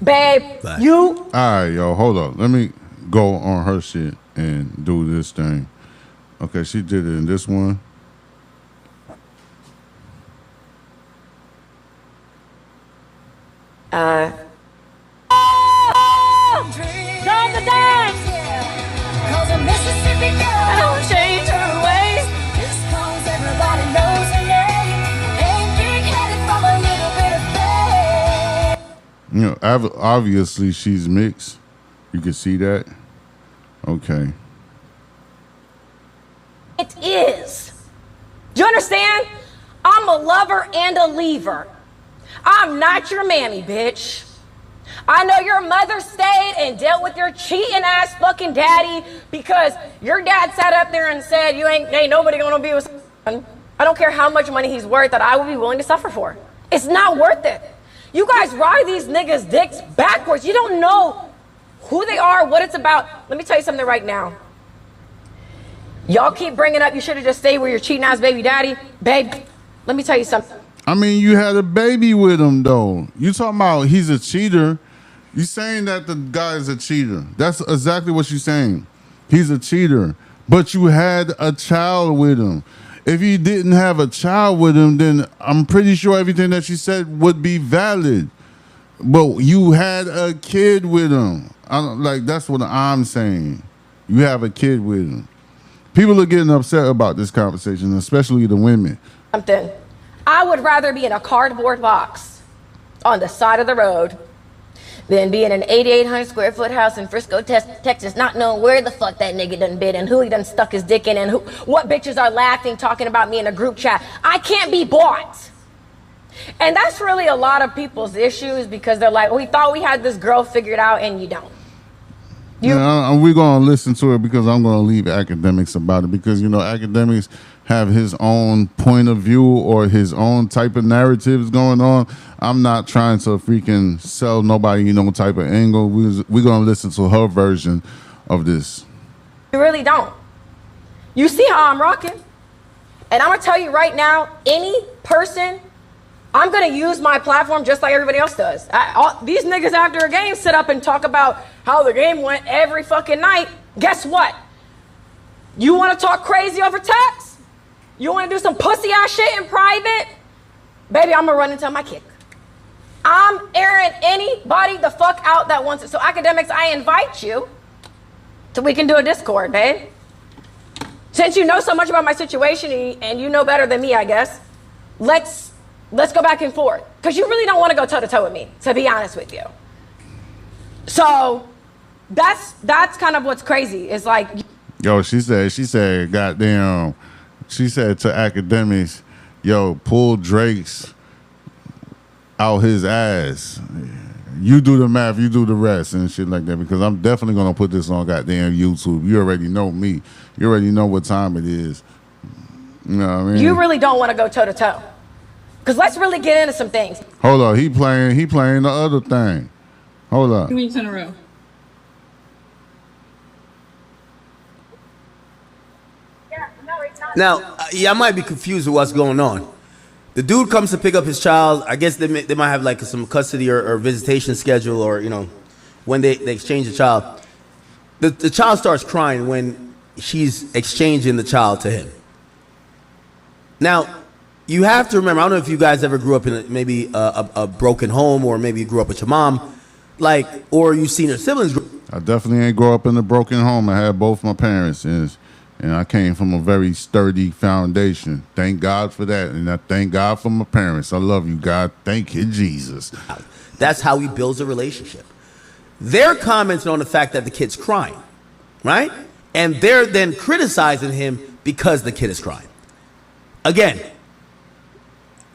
Babe, Bye. you... All right, yo, hold up. Let me go on her shit and do this thing. Okay, she did it in this one. Drop the dance! Cause a Mississippi girl don't change her ways. Just cause everybody knows her name. Ain't big-headed from a little bit of fame. You know, obviously she's mixed. You can see that. Okay. It is. Do you understand? I'm a lover and a leaver. I'm not your mammy, bitch. I know your mother stayed and dealt with your cheating ass fucking daddy because your dad sat up there and said, you ain't nobody gonna be with son. I don't care how much money he's worth that I would be willing to suffer for. It's not worth it. You guys ride these niggas' dicks backwards. You don't know who they are, what it's about. Let me tell you something right now. Y'all keep bringing up you should have just stayed with your cheating ass baby daddy. Babe, let me tell you something. I mean, you had a baby with him, though. You talking about he's a cheater. You saying that the guy is a cheater. That's exactly what you're saying. He's a cheater. But you had a child with him. If you didn't have a child with him, then I'm pretty sure everything that you said would be valid. But you had a kid with him. That's what I'm saying. You have a kid with him. People are getting upset about this conversation, especially the women. Something. I would rather be in a cardboard box on the side of the road than be in an 8,800 square foot house in Frisco, Texas, not knowing where the fuck that nigga done been and who he done stuck his dick in and what bitches are laughing, talking about me in a group chat. I can't be bought. And that's really a lot of people's issues because they're like, we thought we had this girl figured out and you don't. We're going to listen to it because I'm going to leave Akademiks about it because, you know, Akademiks have his own point of view or his own type of narratives going on. I'm not trying to freaking sell nobody, type of angle. We're going to listen to her version of this. You really don't. You see how I'm rocking? And I'm going to tell you right now, any person, I'm going to use my platform just like everybody else does. These niggas after a game sit up and talk about how the game went every fucking night. Guess what? You want to talk crazy over text? You want to do some pussy ass shit in private? Baby, I'm going to run and tell my kid. I'm airing anybody the fuck out that wants it. So Akademiks, I invite you so we can do a Discord, babe. Since you know so much about my situation and you know better than me, I guess, let's go back and forth. Because you really don't want to go toe to toe with me, to be honest with you. So that's kind of what's crazy. It's like, yo, she said, goddamn, she said to Akademiks, yo, pull Drake's out his ass. You do the math, you do the rest and shit like that because I'm definitely going to put this on goddamn YouTube. You already know me. You already know what time it is. You know what I mean? You really don't want to go toe to toe. Because let's really get into some things. Hold on, he playing the other thing. Hold on. 2 weeks in a row. Now, I might be confused with what's going on. The dude comes to pick up his child. I guess they might have like some custody or visitation schedule or, when they exchange the child. The child starts crying when she's exchanging the child to him. Now, you have to remember, I don't know if you guys ever grew up in maybe a broken home or maybe you grew up with your mom, or you've seen your siblings. I definitely ain't grow up in a broken home. I had both my parents and I came from a very sturdy foundation. Thank God for that. And I thank God for my parents. I love you, God. Thank you, Jesus. That's how he builds a relationship. They're commenting on the fact that the kid's crying, right? And they're then criticizing him because the kid is crying. Again,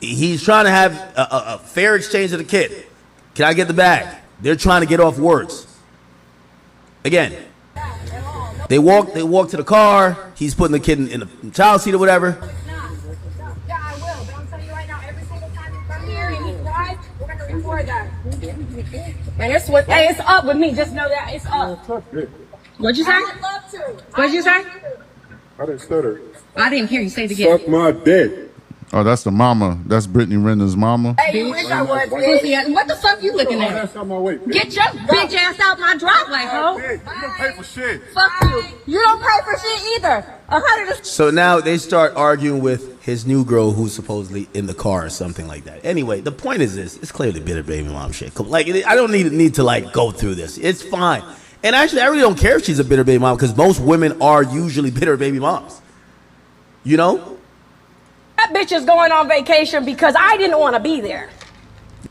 he's trying to have a fair exchange with the kid. Can I get the bag? They're trying to get off words. Again, they walk to the car. He's putting the kid in the child seat or whatever. Yeah, I will, but I'm telling you right now, every single time you come here and he cries, we're going to record that. And it's up with me, just know that it's up. What'd you say? I would love to. What'd you say? I didn't stutter. I didn't hear you say it again. Suck my dick. Oh, that's the mama. That's Brittany Renner's mama. Hey, you wish I was. What the fuck you looking at? That's out my way. Get your bitch ass out my driveway, ho. You don't pay for shit. Fuck you. You don't pay for shit either. 100. So now they start arguing with his new girl who's supposedly in the car or something like that. Anyway, the point is this. It's clearly bitter baby mom shit. Like, I don't need to like go through this. It's fine. And actually, I really don't care if she's a bitter baby mom because most women are usually bitter baby moms. You know? That bitch is going on vacation because I didn't want to be there.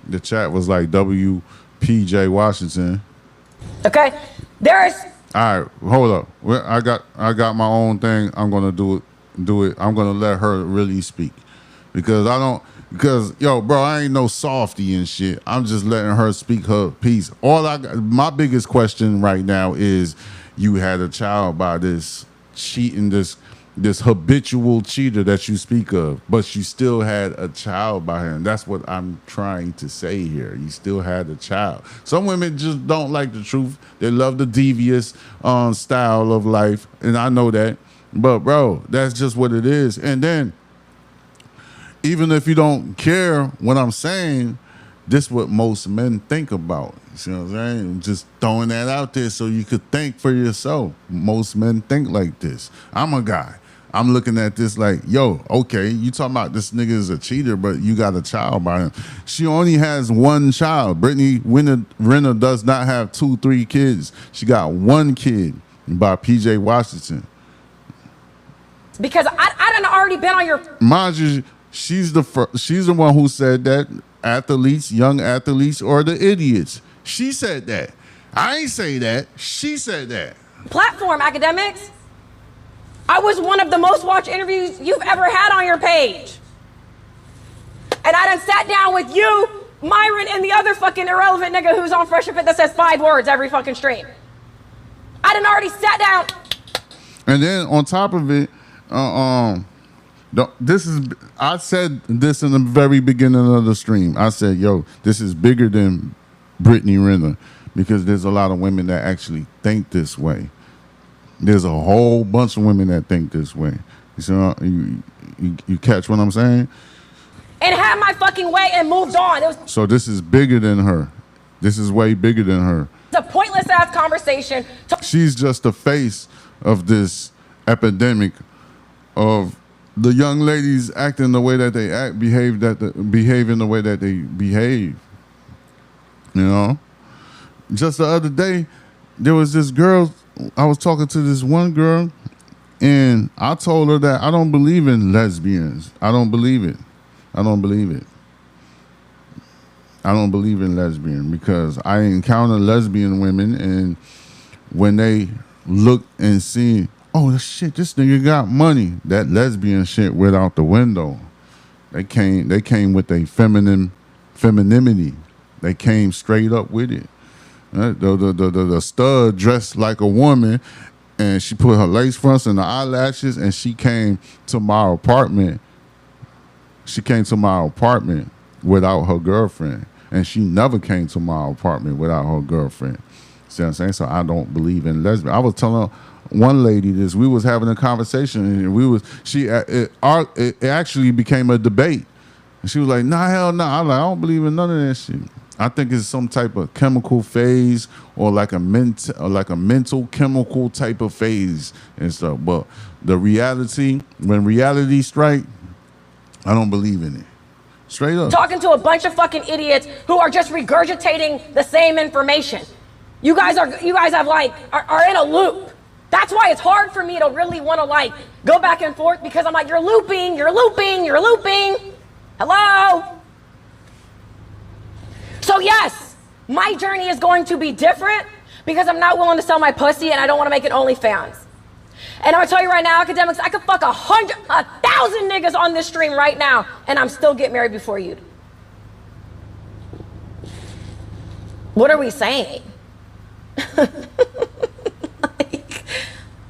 The chat was like WPJ Washington. Okay? There's... All right, hold up. I got my own thing. I'm gonna do it. I'm gonna let her really speak because yo, bro, I ain't no softy and shit. I'm just letting her speak her piece. My biggest question right now is, you had a child by this cheating, this habitual cheater that you speak of, but you still had a child by him. That's what I'm trying to say here. You still had a child. Some women just don't like the truth. They love the devious style of life, and I know that. But bro, that's just what it is. And then, even if you don't care what I'm saying, this is what most men think about. You see what I'm saying? I'm just throwing that out there so you could think for yourself. Most men think like this. I'm a guy. I'm looking at this like, yo, okay, you talking about this nigga is a cheater, but you got a child by him. She only has one child. Brittany Renner does not have 2-3 kids. She got one kid by PJ Washington. Because I done already been on your... Mind you, she's the one who said that athletes, young athletes, are the idiots. She said that. I ain't say that. She said that. Platform, Akademiks. I was one of the most watched interviews you've ever had on your page. And I done sat down with you, Myron, and the other fucking irrelevant nigga who's on Fresh and Fit that says 5 words every fucking stream. I done already sat down. And then on top of it, I said this in the very beginning of the stream. I said, yo, this is bigger than Brittany Renner because there's a lot of women that actually think this way. There's a whole bunch of women that think this way. You catch what I'm saying? And had my fucking way and moved on. So this is bigger than her. This is way bigger than her. It's a pointless ass conversation. She's just the face of this epidemic of the young ladies acting the way that they act, behaving the way that they behave. You know? Just the other day, there was this girl. I was talking to this one girl, and I told her that I don't believe in lesbians. I don't believe it. I don't believe it. I don't believe in lesbian because I encounter lesbian women, and when they look and see, oh shit, this nigga got money, that lesbian shit went out the window. They came with a femininity. They came straight up with it. The stud dressed like a woman, and she put her lace fronts and the eyelashes, and she came to my apartment. She came to my apartment without her girlfriend, and she never came to my apartment without her girlfriend. See what I'm saying? So I don't believe in lesbian. I was telling one lady this. We was having a conversation, and it actually became a debate. And she was like, "Nah, hell no." I was like, "I don't believe in none of that shit." I think it's some type of chemical phase or like a mental chemical type of phase and stuff. But the reality, when reality strike, I don't believe in it. Straight up. Talking to a bunch of fucking idiots who are just regurgitating the same information. You guys are in a loop. That's why it's hard for me to really want to like go back and forth because I'm like, you're looping. Hello? So yes, my journey is going to be different because I'm not willing to sell my pussy and I don't want to make it OnlyFans. And I'm gonna tell you right now, Akademiks, I could fuck 1,000 niggas on this stream right now and I'm still get married before you. What are we saying? Like,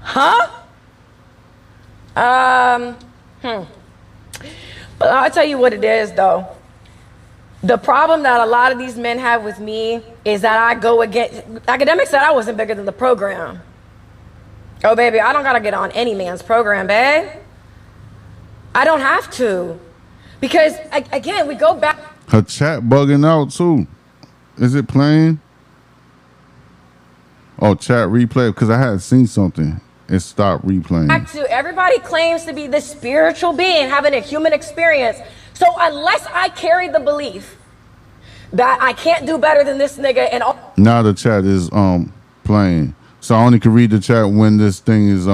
huh? But I'll tell you what it is though. The problem that a lot of these men have with me is that I go against, Akademiks said I wasn't bigger than the program. Oh baby, I don't gotta get on any man's program, babe. I don't have to. Because again, we go back. Her chat bugging out too. Is it playing? Oh, chat replay, because I had seen something. It stopped replaying. Back to everybody claims to be this spiritual being having a human experience. So unless I carry the belief that I can't do better than this nigga and all. Now the chat is playing. So I only can read the chat when this thing is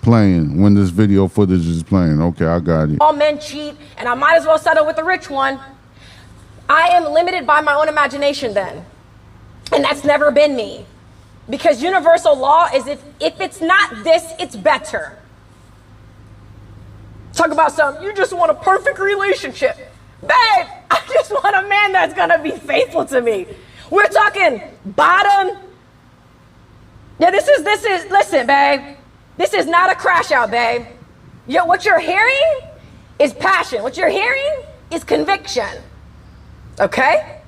playing, when this video footage is playing. Okay, I got it. All men cheat, and I might as well settle with the rich one. I am limited by my own imagination then. And that's never been me. Because universal law is if it's not this, it's better. Talk about something, you just want a perfect relationship. Babe, I just want a man that's gonna be faithful to me. We're talking bottom. Yeah, this is, listen, babe. This is not a crash out, babe. What you're hearing is passion. What you're hearing is conviction. Okay?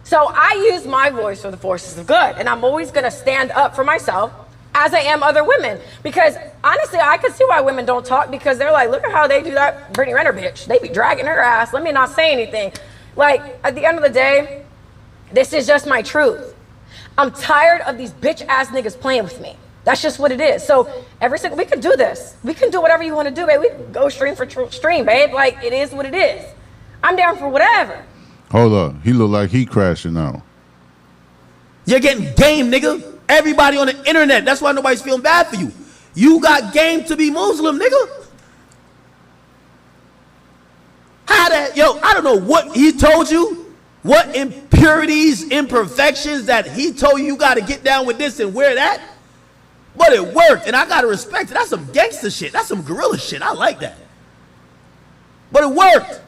So I use my voice for the forces of good, and I'm always gonna stand up for myself as I am other women. Because honestly, I can see why women don't talk, because they're like, look at how they do that Brittany Renner bitch. They be dragging her ass. Let me not say anything. Like, at the end of the day, this is just my truth. I'm tired of these bitch ass niggas playing with me. That's just what it is. So we can do this. We can do whatever you want to do, babe. We can go stream for stream, babe. Like, it is what it is. I'm down for whatever. Hold up. He look like he crashing out. You're getting game, nigga. Everybody on the internet. That's why nobody's feeling bad for you. You got game to be Muslim, nigga. How that? Yo, I don't know what he told you. What impurities, imperfections that he told you got to get down with this and wear that. But it worked, and I got to respect it. That's some gangster shit. That's some guerrilla shit. I like that. But it worked.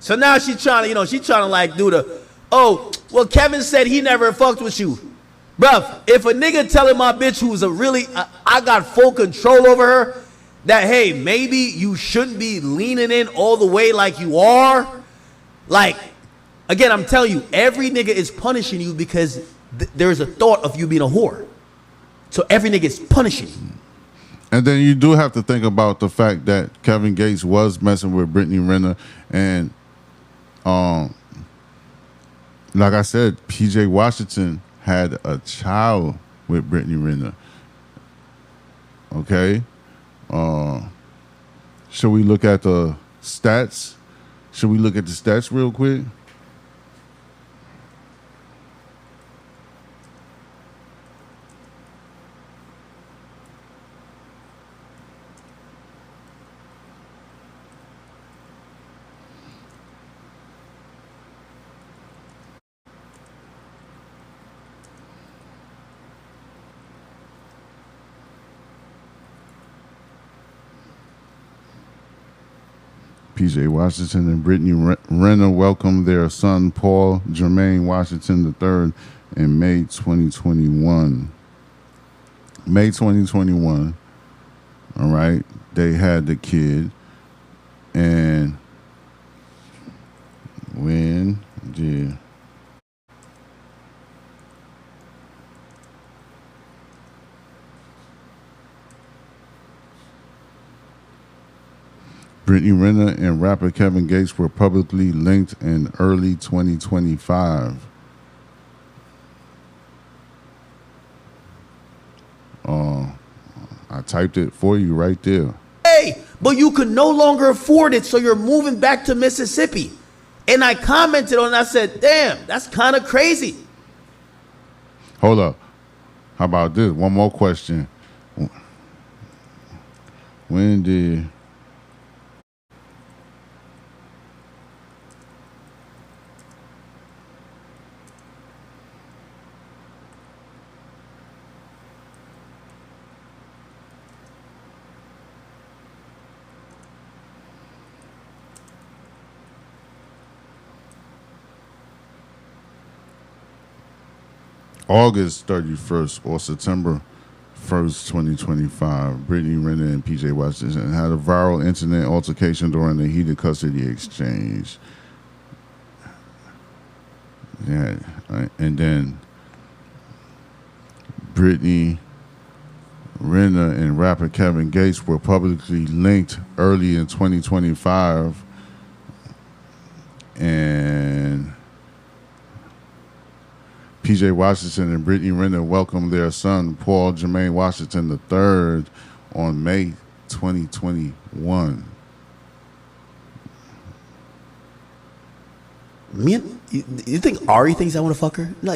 So now she's trying to, like do the, oh, well, Kevin said he never fucked with you. Bruh, if a nigga telling my bitch who's I got full control over her, that, hey, maybe you shouldn't be leaning in all the way like you are. Like, again, I'm telling you, every nigga is punishing you because there's a thought of you being a whore. So every nigga is punishing you. And then you do have to think about the fact that Kevin Gates was messing with Brittany Renner, and like I said, PJ Washington had a child with Brittany Renner. Okay? Should we look at the stats? Should we look at the stats real quick? PJ Washington and Brittany Renner welcomed their son Paul Jermaine Washington III in May 2021. May 2021. All right. They had the kid. And when did Brittany Renner and rapper Kevin Gates were publicly linked in early 2025. I typed it for you right there. Hey, but you could no longer afford it, so you're moving back to Mississippi. And I commented on it, I said, damn, that's kind of crazy. Hold up. How about this? One more question. When did August 31st or September 1st, 2025, Brittany Renner and PJ Washington had a viral internet altercation during a heated custody exchange. Yeah, and then Brittany Renner and rapper Kevin Gates were publicly linked early in 2025 And PJ Washington and Brittany Renner welcomed their son, Paul Jermaine Washington III, on May 2021. You think Ari thinks I want to fuck her? Like,